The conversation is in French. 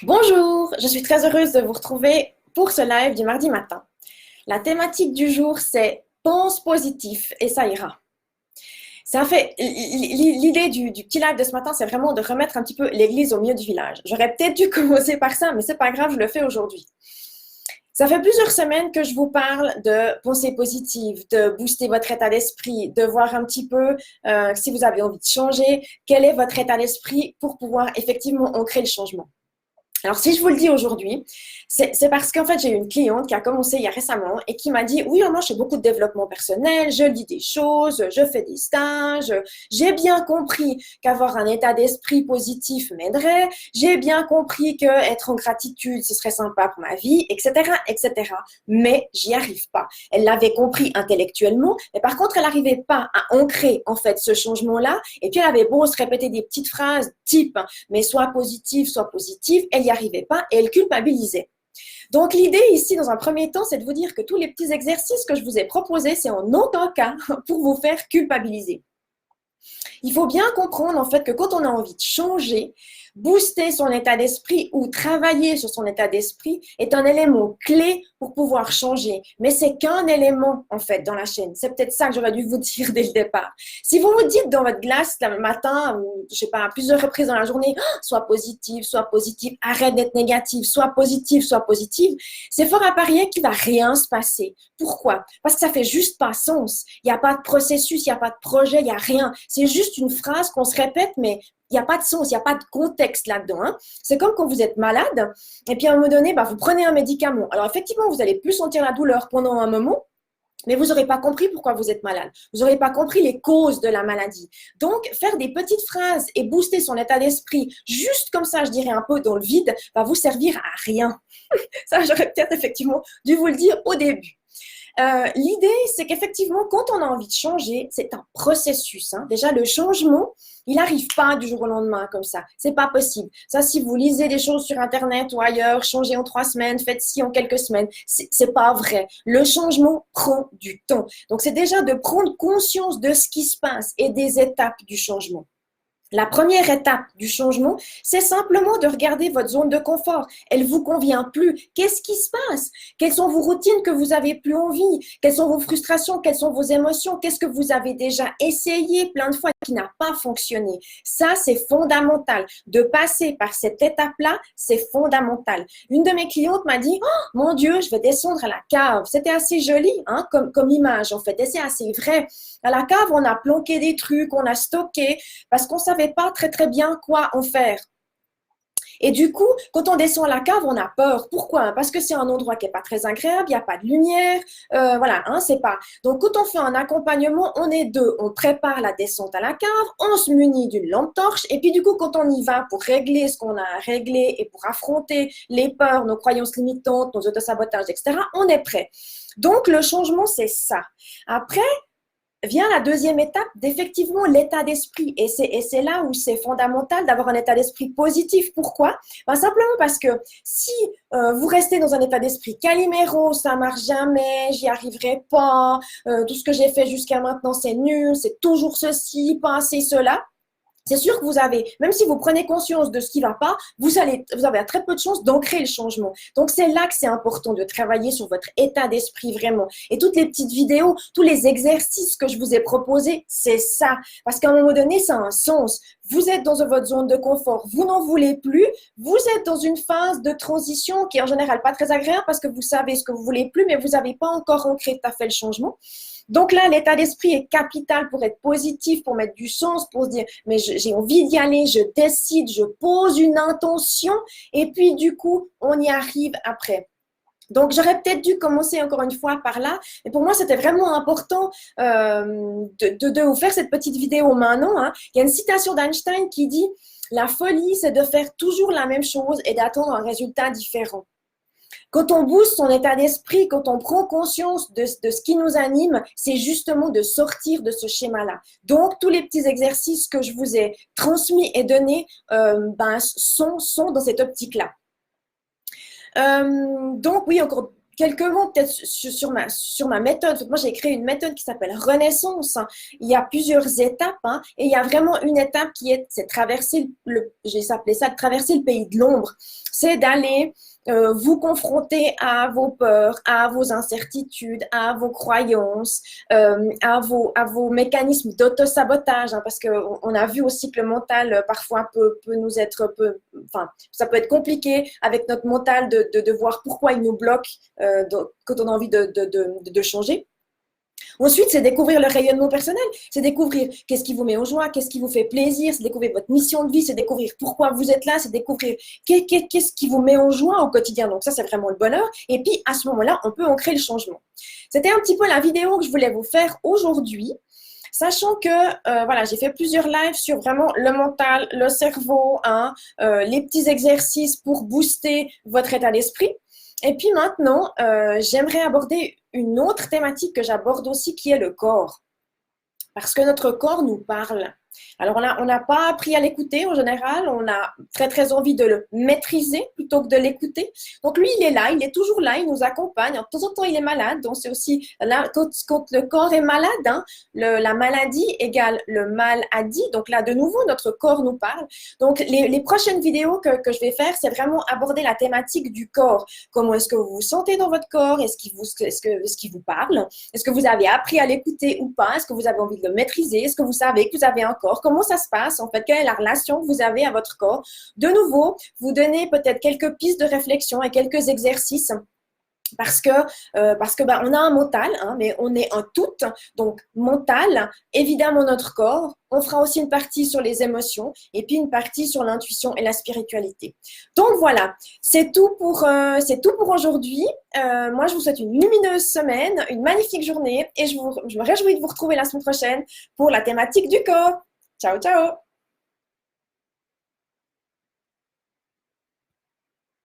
Bonjour, je suis très heureuse de vous retrouver pour ce live du mardi matin. La thématique du jour, c'est pense positif et ça ira. Ça fait l'idée du petit live de ce matin, c'est vraiment de remettre un petit peu l'église au milieu du village. J'aurais peut-être dû commencer par ça, mais c'est pas grave, je le fais aujourd'hui. Ça fait plusieurs semaines que je vous parle de pensée positive, de booster votre état d'esprit, de voir un petit peu si vous avez envie de changer, quel est votre état d'esprit pour pouvoir effectivement ancrer le changement. Alors, si je vous le dis aujourd'hui, c'est parce qu'en fait, j'ai eu une cliente qui a commencé il y a récemment et qui m'a dit, oui, moi, je fais beaucoup de développement personnel, je lis des choses, je fais des stages, j'ai bien compris qu'avoir un état d'esprit positif m'aiderait, j'ai bien compris que être en gratitude, ce serait sympa pour ma vie, etc., etc. Mais j'y arrive pas. Elle l'avait compris intellectuellement, mais par contre, elle n'arrivait pas à ancrer, en fait, ce changement-là. Et puis, elle avait beau se répéter des petites phrases type, mais soit positive, elle n'y arrivait pas et elle culpabilisait. Donc, l'idée ici, dans un premier temps, c'est de vous dire que tous les petits exercices que je vous ai proposés, c'est en aucun cas pour vous faire culpabiliser. Il faut bien comprendre en fait que quand on a envie de changer, booster son état d'esprit ou travailler sur son état d'esprit est un élément clé pour pouvoir changer. Mais c'est qu'un élément en fait dans la chaîne. C'est peut-être ça que j'aurais dû vous dire dès le départ. Si vous vous dites dans votre glace le matin ou je sais pas à plusieurs reprises dans la journée, sois positive, arrête d'être négative, sois positive, c'est fort à parier qu'il va rien se passer. Pourquoi? Parce que ça fait juste pas sens. Il n'y a pas de processus, il n'y a pas de projet, il n'y a rien. C'est juste une phrase qu'on se répète, mais il n'y a pas de sens, il n'y a pas de contexte là-dedans. Hein. C'est comme quand vous êtes malade, et puis à un moment donné, vous prenez un médicament. Alors effectivement, vous allez plus sentir la douleur pendant un moment, mais vous n'aurez pas compris pourquoi vous êtes malade. Vous n'aurez pas compris les causes de la maladie. Donc, faire des petites phrases et booster son état d'esprit, juste comme ça, je dirais un peu dans le vide, va vous servir à rien. Ça, j'aurais peut-être effectivement dû vous le dire au début. L'idée, c'est qu'effectivement, quand on a envie de changer, c'est un processus. Hein. Déjà, le changement, il n'arrive pas du jour au lendemain comme ça. C'est pas possible. Ça, si vous lisez des choses sur Internet ou ailleurs, changez en 3 semaines, faites ci en quelques semaines, c'est pas vrai. Le changement prend du temps. Donc, c'est déjà de prendre conscience de ce qui se passe et des étapes du changement. La première étape du changement, c'est simplement de regarder votre zone de confort. Elle vous convient plus. Qu'est-ce qui se passe? Quelles sont vos routines que vous avez plus envie? Quelles sont vos frustrations? Quelles sont vos émotions? Qu'est-ce que vous avez déjà essayé plein de fois qui n'a pas fonctionné? Ça, c'est fondamental. De passer par cette étape-là, c'est fondamental. Une de mes clientes m'a dit, oh, mon Dieu, je vais descendre à la cave. C'était assez joli hein, comme image, en fait. Et c'est assez vrai. À la cave, on a planqué des trucs, on a stocké parce qu'on savait pas très très bien quoi en faire. Et du coup, quand on descend à la cave, on a peur. Pourquoi? Parce que c'est un endroit qui est pas très agréable, il n'y a pas de lumière, voilà, hein, c'est pas. Donc, quand on fait un accompagnement, on est deux. On prépare la descente à la cave, on se munit d'une lampe torche, et puis du coup, quand on y va pour régler ce qu'on a à régler et pour affronter les peurs, nos croyances limitantes, nos autosabotages, etc., on est prêt. Donc, le changement, c'est ça. Après, vient la deuxième étape d'effectivement l'état d'esprit. Et c'est là où c'est fondamental d'avoir un état d'esprit positif. Pourquoi? Simplement parce que si vous restez dans un état d'esprit caliméro, ça marche jamais, j'y arriverai pas, tout ce que j'ai fait jusqu'à maintenant c'est nul, c'est toujours ceci, pas assez cela. C'est sûr que vous avez, même si vous prenez conscience de ce qui ne va pas, vous avez très peu de chances d'ancrer le changement. Donc, c'est là que c'est important de travailler sur votre état d'esprit vraiment. Et toutes les petites vidéos, tous les exercices que je vous ai proposés, c'est ça. Parce qu'à un moment donné, ça a un sens. Vous êtes dans votre zone de confort, vous n'en voulez plus, vous êtes dans une phase de transition qui est en général pas très agréable parce que vous savez ce que vous voulez plus, mais vous n'avez pas encore ancré tout à fait le changement. Donc là, l'état d'esprit est capital pour être positif, pour mettre du sens, pour se dire, mais j'ai envie d'y aller, je décide, je pose une intention, et puis du coup, on y arrive après. Donc, j'aurais peut-être dû commencer encore une fois par là. Mais pour moi, c'était vraiment important de vous faire cette petite vidéo maintenant. Hein. Il y a une citation d'Einstein qui dit « La folie, c'est de faire toujours la même chose et d'attendre un résultat différent. » Quand on booste son état d'esprit, quand on prend conscience de ce qui nous anime, c'est justement de sortir de ce schéma-là. Donc, tous les petits exercices que je vous ai transmis et donnés sont dans cette optique-là. Donc, oui, encore quelques mots peut-être sur ma méthode. Moi, j'ai créé une méthode qui s'appelle Renaissance. Il y a plusieurs étapes et il y a vraiment une étape qui est traverser j'ai appelé ça traverser le pays de l'ombre. c'est d'aller vous confronter à vos peurs, à vos incertitudes, à vos croyances, à vos mécanismes d'auto-sabotage, hein, parce qu'on a vu aussi que le mental parfois peut nous être, enfin, ça peut être compliqué avec notre mental de voir pourquoi il nous bloque quand on a envie de changer. Ensuite, c'est découvrir le rayonnement personnel, c'est découvrir qu'est-ce qui vous met en joie, qu'est-ce qui vous fait plaisir, c'est découvrir votre mission de vie, c'est découvrir pourquoi vous êtes là, c'est découvrir qu'est-ce qui vous met en joie au quotidien. Donc ça, c'est vraiment le bonheur. Et puis, à ce moment-là, on peut ancrer le changement. C'était un petit peu la vidéo que je voulais vous faire aujourd'hui. Sachant que voilà, j'ai fait plusieurs lives sur vraiment le mental, le cerveau, hein, les petits exercices pour booster votre état d'esprit. Et puis maintenant, j'aimerais aborder une autre thématique que j'aborde aussi, qui est le corps. Parce que notre corps nous parle. Alors, on n'a pas appris à l'écouter en général, on a très très envie de le maîtriser plutôt que de l'écouter. Donc lui, il est là, il est toujours là, il nous accompagne. De temps en temps, il est malade, donc c'est aussi là, quand le corps est malade, hein, la maladie égale le mal à dit. Donc là, de nouveau, notre corps nous parle. Donc les prochaines vidéos que je vais faire, c'est vraiment aborder la thématique du corps. Comment est-ce que vous vous sentez dans votre corps? Est-ce qu'il vous parle? Est-ce que vous avez appris à l'écouter ou pas? Est-ce que vous avez envie de le maîtriser? Est-ce que vous savez que vous avez un corps? Comment ça se passe en fait? Quelle est la relation que vous avez à votre corps? De nouveau, vous donnez peut-être quelques pistes de réflexion et quelques exercices parce que on a un mental, hein, mais on est un tout. Donc mental, évidemment notre corps. On fera aussi une partie sur les émotions et puis une partie sur l'intuition et la spiritualité. Donc voilà, c'est tout pour aujourd'hui. Moi, je vous souhaite une lumineuse semaine, une magnifique journée et je me réjouis de vous retrouver la semaine prochaine pour la thématique du corps. Ciao, ciao!